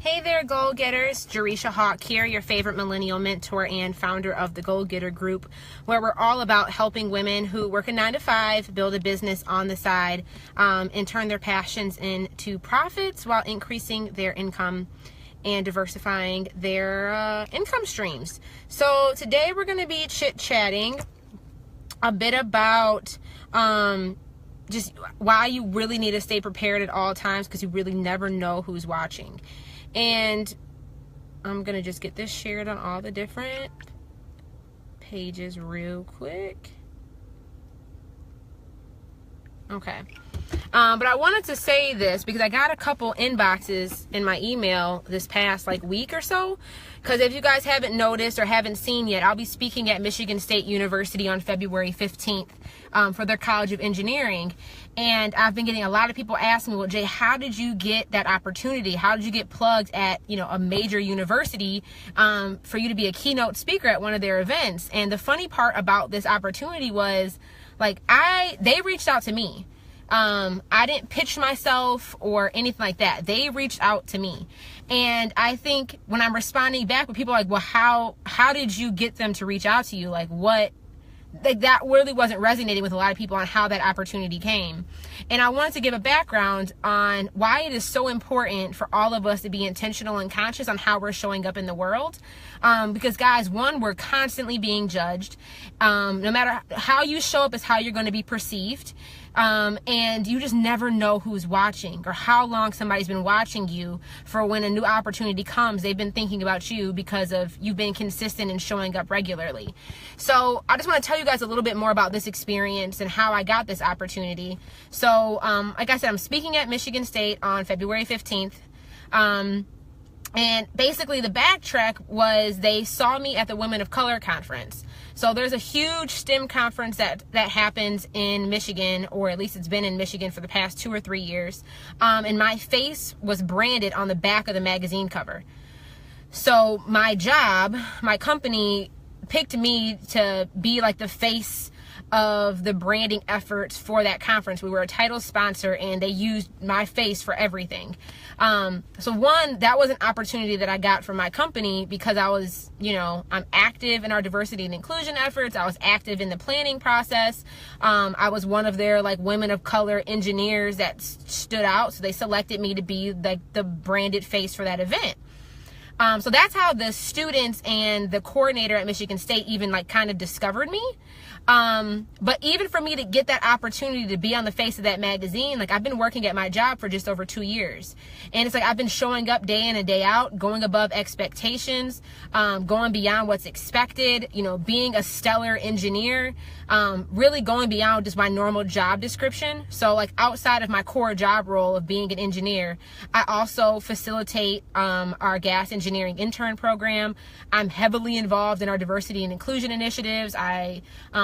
Hey there, goal getters. Jereshia Hawk here, your favorite millennial mentor and founder of the Goal Getter Group, where we're all about helping women who work a 9-to-5 build a business on the side and turn their passions into profits while increasing their income and diversifying their income streams. So today we're going to be chit-chatting a bit about just why you really need to stay prepared at all times, because you really never know who's watching. And I'm going to just get this shared on all the different pages real quick. Okay. But I wanted to say this because I got a couple inboxes in my email this past week or so. Because if you guys haven't noticed or haven't seen yet, I'll be speaking at Michigan State University on February 15th for their College of Engineering. And I've been getting a lot of people asking me, well, Jay, how did you get that opportunity? How did you get plugged at, a major university for you to be a keynote speaker at one of their events? And the funny part about this opportunity was, they reached out to me. I didn't pitch myself or anything like that. They reached out to me. And I think when I'm responding back, when people are like, well, how did you get them to reach out to you? That really wasn't resonating with a lot of people on how that opportunity came. And I wanted to give a background on why it is so important for all of us to be intentional and conscious on how we're showing up in the world. Because guys, one, we're constantly being judged. No matter how you show up is how you're going to be perceived. And you just never know who's watching or how long somebody's been watching you. For when a new opportunity comes, they've been thinking about you because of you've been consistent and showing up regularly. So I just want to tell you guys a little bit more about this experience and how I got this opportunity. So like I said, I'm speaking at Michigan State on February 15th. And basically the backtrack was they saw me at the Women of Color conference. So there's a huge STEM conference that happens in Michigan, or at least it's been in Michigan for the past 2 or 3 years. And my face was branded on the back of the magazine cover. So my job, my company picked me to be the face of the branding efforts for that conference. We were a title sponsor and they used my face for everything. So one, that was an opportunity that I got from my company because I was, I'm active in our diversity and inclusion efforts. I was active in the planning process. I was one of their women of color engineers that stood out. So they selected me to be the branded face for that event. So that's how the students and the coordinator at Michigan State even kind of discovered me. But even for me to get that opportunity to be on the face of that magazine, I've been working at my job for just over 2 years. And it's I've been showing up day in and day out, going above expectations, going beyond what's expected, being a stellar engineer, really going beyond just my normal job description. So outside of my core job role of being an engineer, I also facilitate our gas engineering intern program. I'm heavily involved in our diversity and inclusion initiatives. I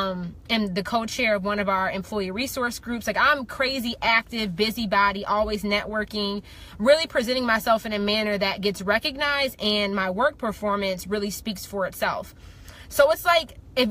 am the co-chair of one of our employee resource groups. I'm crazy active, busybody, always networking, really presenting myself in a manner that gets recognized, and my work performance really speaks for itself. So it's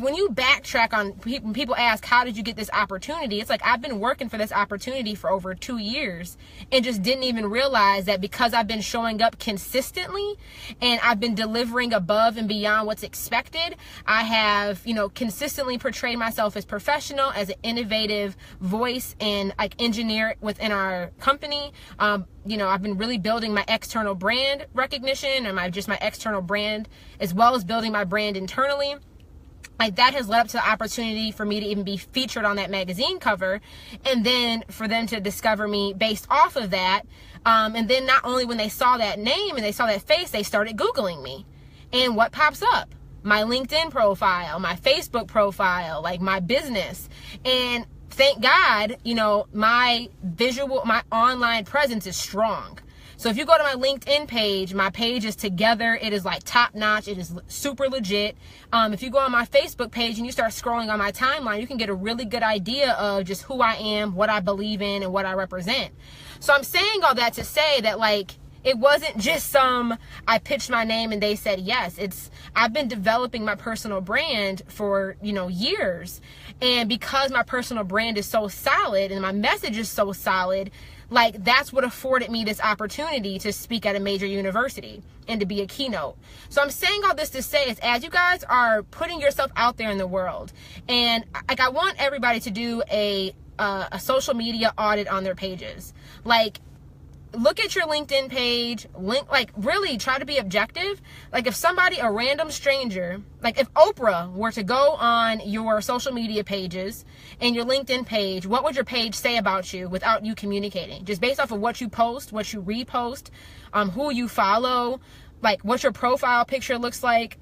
when you backtrack on when people ask, how did you get this opportunity? It's I've been working for this opportunity for over 2 years and just didn't even realize that because I've been showing up consistently and I've been delivering above and beyond what's expected, I have, consistently portrayed myself as professional, as an innovative voice and engineer within our company. I've been really building my external brand recognition and my external brand, as well as building my brand internally. That has led up to the opportunity for me to even be featured on that magazine cover, and then for them to discover me based off of that. And then not only when they saw that name and they saw that face, they started Googling me. And what pops up? My LinkedIn profile, my Facebook profile, my business. And thank God, my online presence is strong. So if you go to my LinkedIn page, my page is together. It is top notch. It is super legit. If you go on my Facebook page and you start scrolling on my timeline, you can get a really good idea of just who I am, what I believe in, and what I represent. So I'm saying all that to say that it wasn't just I pitched my name and they said yes. I've been developing my personal brand for, years. And because my personal brand is so solid and my message is so solid, Like, that's what afforded me this opportunity to speak at a major university and to be a keynote. So I'm saying all this to say is, as you guys are putting yourself out there in the world, and like, I want everybody to do a social media audit on their pages. Like, look at your LinkedIn page, like, really try to be objective. Like, if somebody, a random stranger, like if Oprah were to go on your social media pages and your LinkedIn page, what would your page say about you without you communicating? Just based off of what you post, what you repost, who you follow, like what your profile picture looks like.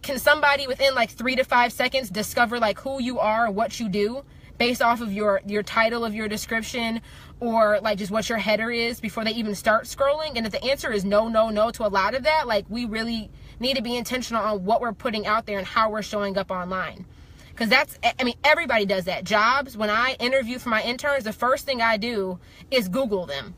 Can somebody within like 3 to 5 seconds discover like who you are, what you do, based off of your title of your description, or like just what your header is before they even start scrolling? And if the answer is no to a lot of that, like, we really need to be intentional on what we're putting out there and how we're showing up online. Because that's, I mean, everybody does that. Jobs, when I interview for my interns, the first thing I do is Google them.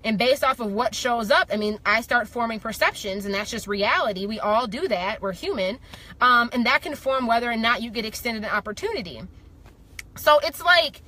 And based off of what shows up, I mean, I start forming perceptions, and that's just reality. We all do that. We're human. And that can form whether or not you get extended an opportunity. So it's like,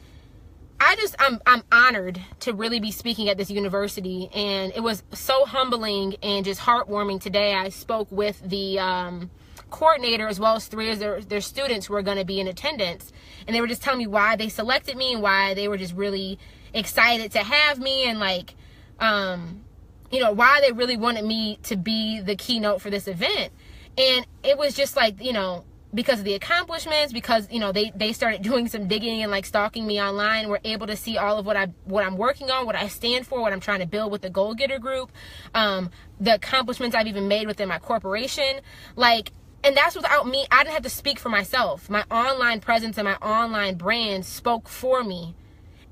I'm honored to really be speaking at this university, and it was so humbling and just heartwarming. Today I spoke with the coordinator as well as 3 of their students who are going to be in attendance, and they were just telling me why they selected me and why they were just really excited to have me, and like, you know, why they really wanted me to be the keynote for this event. And it was just like, you know, because of the accomplishments, because, you know, they started doing some digging and like stalking me online, were able to see all of what I'm working on, what I stand for, what I'm trying to build with the Goal Getter group, the accomplishments I've even made within my corporation. Like, and that's without me. I didn't have to speak for myself. My online presence and my online brand spoke for me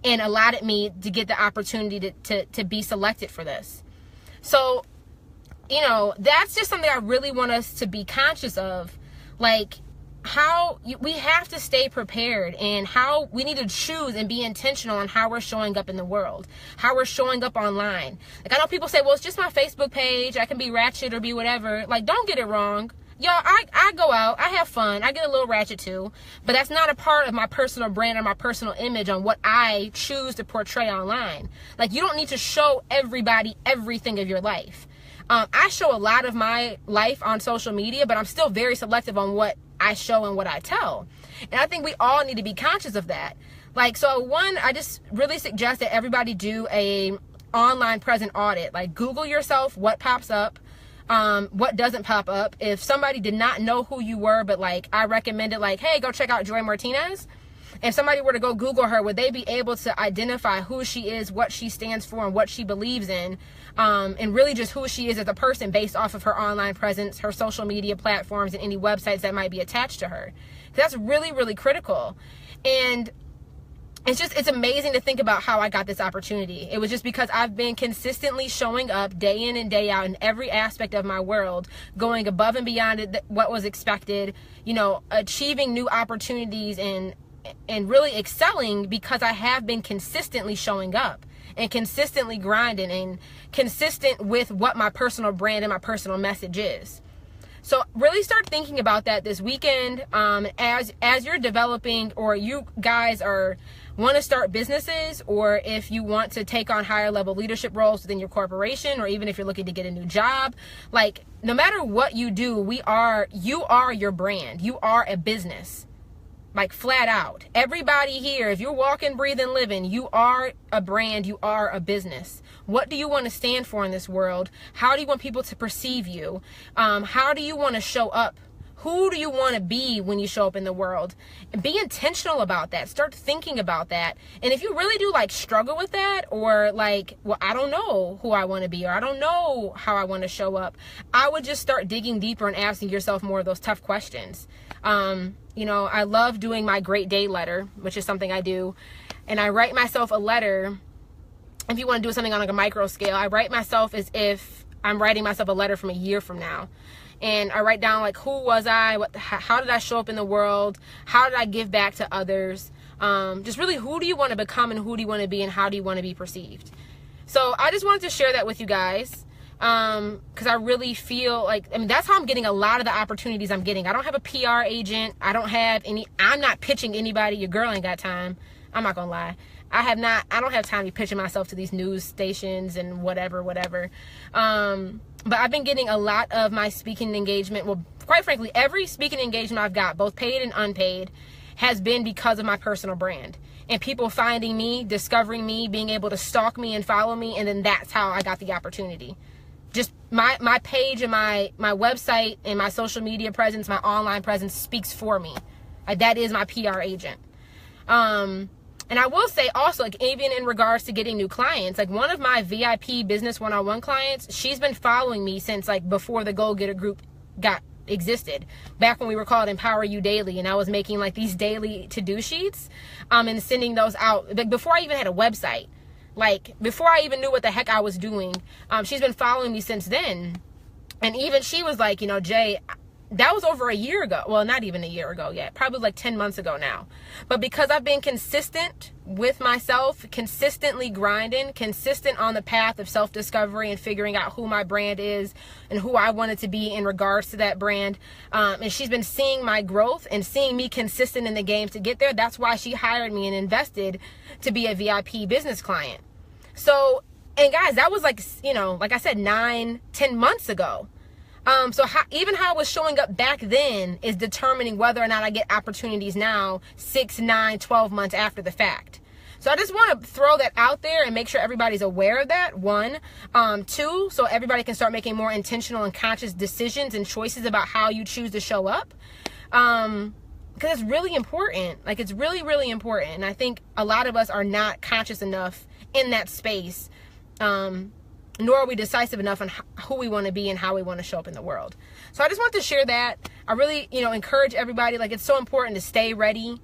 and allowed me to get the opportunity to be selected for this. So, you know, that's just something I really want us to be conscious of. Like, how we have to stay prepared, and how we need to choose and be intentional on how we're showing up in the world, how we're showing up online. Like, I know people say, well, it's just my Facebook page, I can be ratchet or be whatever. Like, don't get it wrong. Y'all, I go out, I have fun, I get a little ratchet too, but that's not a part of my personal brand or my personal image on what I choose to portray online. Like, you don't need to show everybody everything of your life. I show a lot of my life on social media, but I'm still very selective on what I show and what I tell. And I think we all need to be conscious of that. Like, so one, I just really suggest that everybody do a online present audit. Like, Google yourself, what pops up, what doesn't pop up. If somebody did not know who you were, but like, I recommended like, hey, go check out Joy Martinez. If somebody were to go Google her, would they be able to identify who she is, what she stands for, and what she believes in, and really just who she is as a person based off of her online presence, her social media platforms, and any websites that might be attached to her? That's really, really critical. And it's amazing to think about how I got this opportunity. It was just because I've been consistently showing up day in and day out in every aspect of my world, going above and beyond what was expected, you know, achieving new opportunities and really excelling, because I have been consistently showing up and consistently grinding and consistent with what my personal brand and my personal message is. So really start thinking about that this weekend, as you're developing, or you guys want to start businesses, or if you want to take on higher level leadership roles within your corporation, or even if you're looking to get a new job. Like, no matter what you do, you are your brand. You are a business. Like, flat out. Everybody here, if you're walking, breathing, living, you are a brand, you are a business. What do you want to stand for in this world? How do you want people to perceive you? How do you want to show up? Who do you want to be when you show up in the world? And be intentional about that. Start thinking about that. And if you really do like struggle with that, or like, well, I don't know who I want to be, or I don't know how I want to show up, I would just start digging deeper and asking yourself more of those tough questions. You know, I love doing my great day letter, which is something I do. And I write myself a letter. If you want to do something on like a micro scale, I write myself as if I'm writing myself a letter from a year from now. And I write down like, who was I? How did I show up in the world? How did I give back to others? Just really, who do you want to become, and who do you want to be, and how do you want to be perceived? So I just wanted to share that with you guys. Because I really feel like, I mean, that's how I'm getting a lot of the opportunities I'm getting. I don't have a PR agent. I'm not pitching anybody. Your girl ain't got time. I'm not gonna lie. I don't have time to be pitching myself to these news stations and whatever. But I've been getting a lot of my speaking engagement. Well, quite frankly, every speaking engagement I've got, both paid and unpaid, has been because of my personal brand. And people finding me, discovering me, being able to stalk me and follow me. And then that's how I got the opportunity. Just my page and my website and my social media presence, my online presence speaks for me. That is my PR agent. And I will say also, like, even in regards to getting new clients, like one of my VIP business one-on-one clients, she's been following me since like before the Go Getter group existed, back when we were called Empower You Daily, and I was making like these daily to-do sheets and sending those out like before I even had a website, like before I even knew what the heck I was doing. She's been following me since then, and even she was like, you know, Jay, that was over a year ago. Well, not even a year ago yet, probably like 10 months ago now. But because I've been consistent with myself, consistently grinding, consistent on the path of self-discovery and figuring out who my brand is and who I wanted to be in regards to that brand. And she's been seeing my growth and seeing me consistent in the game to get there. That's why she hired me and invested to be a VIP business client. So, and guys, that was like, you know, like I said, 9-10 months ago. So even how I was showing up back then is determining whether or not I get opportunities now, 6, 9, 12 months after the fact. So I just want to throw that out there and make sure everybody's aware of that. 1, 2, so everybody can start making more intentional and conscious decisions and choices about how you choose to show up. Because it's really important. Like, it's really, really important. And I think a lot of us are not conscious enough in that space. Nor are we decisive enough on who we want to be and how we want to show up in the world. So I just want to share that. I really, you know, encourage everybody. Like, it's so important to stay ready.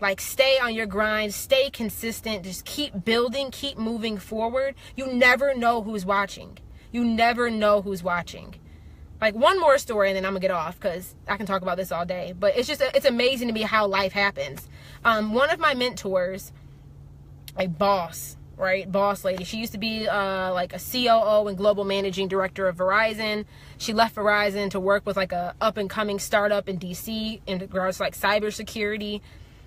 Like, stay on your grind. Stay consistent. Just keep building. Keep moving forward. You never know who's watching. You never know who's watching. Like, one more story and then I'm going to get off because I can talk about this all day. But it's just, it's amazing to me how life happens. One of my mentors, a boss, right? Boss lady. She used to be like a COO and global managing director of Verizon. She left Verizon to work with like a up and coming startup in DC in regards to like cybersecurity.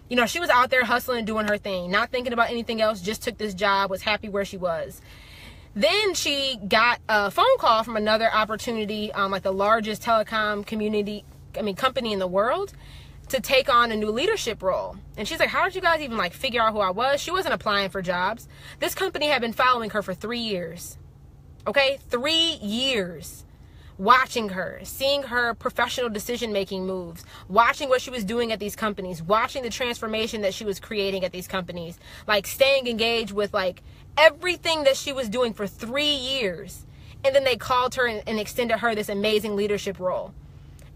You know, she was out there hustling and doing her thing, not thinking about anything else, just took this job, was happy where she was. Then she got a phone call from another opportunity, like the largest telecom company in the world, to take on a new leadership role. And she's like, how did you guys even like figure out who I was? She wasn't applying for jobs. This company had been following her for 3 years. Okay, 3 years. Watching her, seeing her professional decision-making moves, watching what she was doing at these companies, watching the transformation that she was creating at these companies, like staying engaged with like everything that she was doing for 3 years. And then they called her and extended her this amazing leadership role.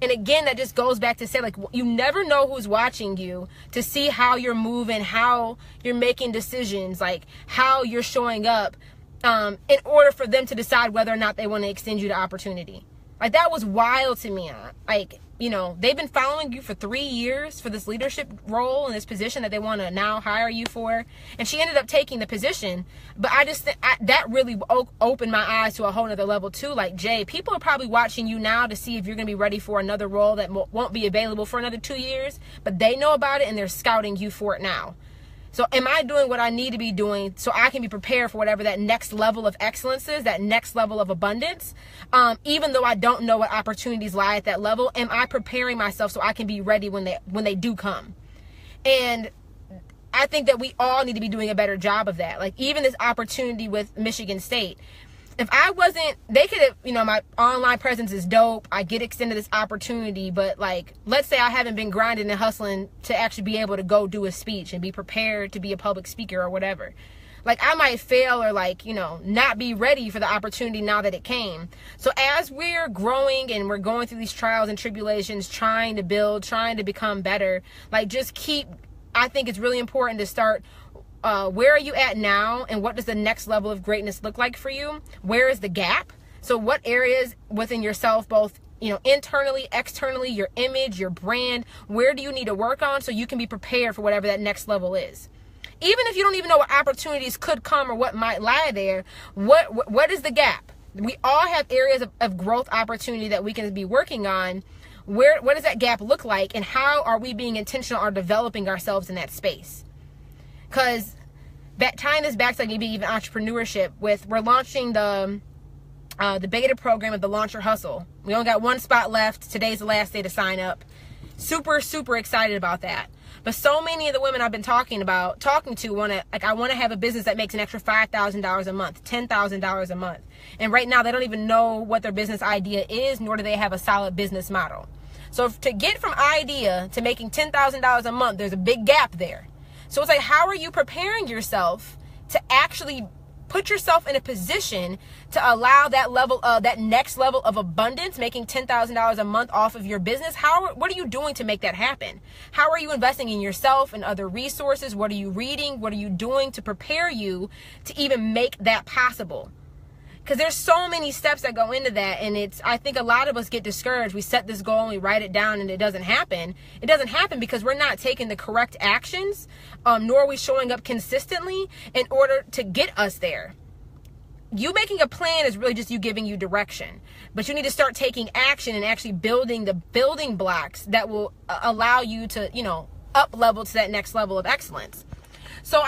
And again, that just goes back to say, like, you never know who's watching you to see how you're moving, how you're making decisions, like how you're showing up in order for them to decide whether or not they want to extend you the opportunity. Like, that was wild to me. Like, you know, they've been following you for 3 years for this leadership role and this position that they want to now hire you for. And she ended up taking the position. But I just, that really opened my eyes to a whole nother level too. Like, Jay, people are probably watching you now to see if you're going to be ready for another role that won't be available for another 2 years. But they know about it and they're scouting you for it now. So am I doing what I need to be doing so I can be prepared for whatever that next level of excellence is, that next level of abundance? Even though I don't know what opportunities lie at that level, am I preparing myself so I can be ready when they do come? And I think that we all need to be doing a better job of that. Like, even this opportunity with Michigan State, if I wasn't, they could have, you know, my online presence is dope. I get extended this opportunity, but like, let's say I haven't been grinding and hustling to actually be able to go do a speech and be prepared to be a public speaker or whatever. Like, I might fail or like, you know, not be ready for the opportunity now that it came. So as we're growing and we're going through these trials and tribulations, trying to build, trying to become better, like, just keep, I think it's really important to start, where are you at now, and what does the next level of greatness look like for you? Where is the gap? So what areas within yourself, both, you know, internally, externally, your image, your brand, where do you need to work on so you can be prepared for whatever that next level is? Even if you don't even know what opportunities could come or what might lie there, what is the gap? We all have areas of growth opportunity that we can be working on. What does that gap look like, and how are we being intentional or developing ourselves in that space? Because tying this back to maybe even entrepreneurship, we're launching the beta program of the Launch Your Hustle. We only got one spot left. Today's the last day to sign up. Super, super excited about that. But so many of the women I've been talking to I want to have a business that makes an extra $5,000 a month, $10,000 a month. And right now they don't even know what their business idea is, nor do they have a solid business model. So to get from idea to making $10,000 a month, there's a big gap there. So it's like, how are you preparing yourself to actually put yourself in a position to allow that next level of abundance, making $10,000 a month off of your business? What are you doing to make that happen? How are you investing in yourself and other resources? What are you reading? What are you doing to prepare you to even make that possible? Because there's so many steps that go into that, and I think a lot of us get discouraged. We set this goal and we write it down and it doesn't happen. It doesn't happen because we're not taking the correct actions, nor are we showing up consistently in order to get us there. You making a plan is really just you giving you direction, but you need to start taking action and actually building the building blocks that will allow you to, up level to that next level of excellence. So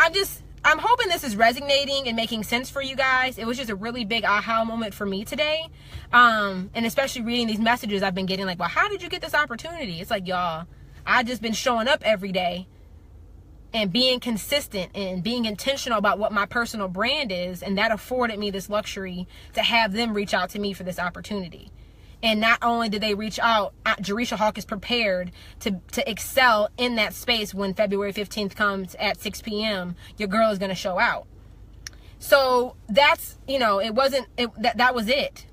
I'm hoping this is resonating and making sense for you guys. It was just a really big aha moment for me today. And especially reading these messages I've been getting, like, well, how did you get this opportunity? It's like, y'all, I've just been showing up every day and being consistent and being intentional about what my personal brand is. And that afforded me this luxury to have them reach out to me for this opportunity. And not only did they reach out, Jereshia Hawk is prepared to excel in that space when February 15th comes at 6 p.m. Your girl is going to show out. So that's, that was it.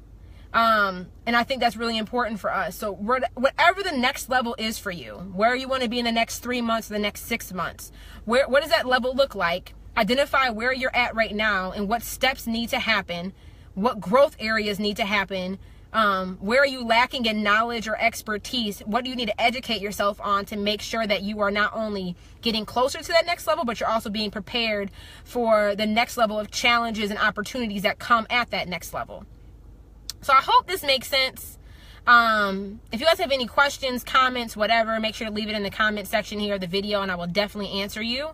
And I think that's really important for us. So whatever the next level is for you, where you want to be in the next 3 months, the next 6 months, what does that level look like? Identify where you're at right now and what steps need to happen, what growth areas need to happen. Where are you lacking in knowledge or expertise? What do you need to educate yourself on to make sure that you are not only getting closer to that next level, but you're also being prepared for the next level of challenges and opportunities that come at that next level. So I hope this makes sense. If you guys have any questions, comments, whatever, make sure to leave it in the comment section here of the video and I will definitely answer you.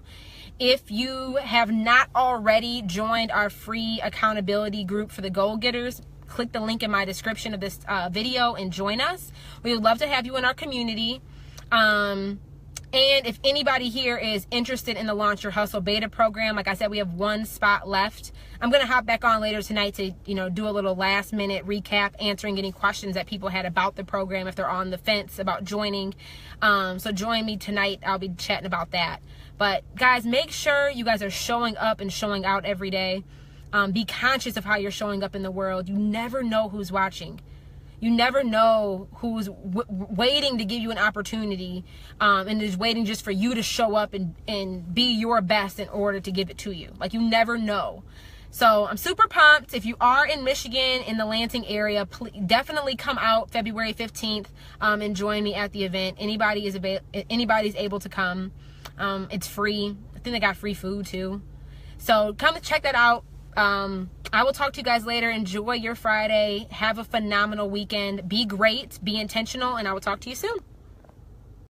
If you have not already joined our free accountability group for the goal getters, click the link in my description of this video and join us. We would love to have you in our community. And if anybody here is interested in the Launch Your Hustle beta program, like I said, we have one spot left. I'm going to hop back on later tonight to, do a little last minute recap, answering any questions that people had about the program if they're on the fence about joining. So join me tonight. I'll be chatting about that. But guys, make sure you guys are showing up and showing out every day. Be conscious of how you're showing up in the world. You never know who's watching. You never know who's waiting to give you an opportunity and is waiting just for you to show up and be your best in order to give it to you. Like, you never know. So I'm super pumped. If you are in Michigan, in the Lansing area, definitely come out February 15th and join me at the event. Anybody's able to come. It's free. I think they got free food too. So come check that out. I will talk to you guys later. Enjoy your Friday. Have a phenomenal weekend. Be great. Be intentional. And I will talk to you soon.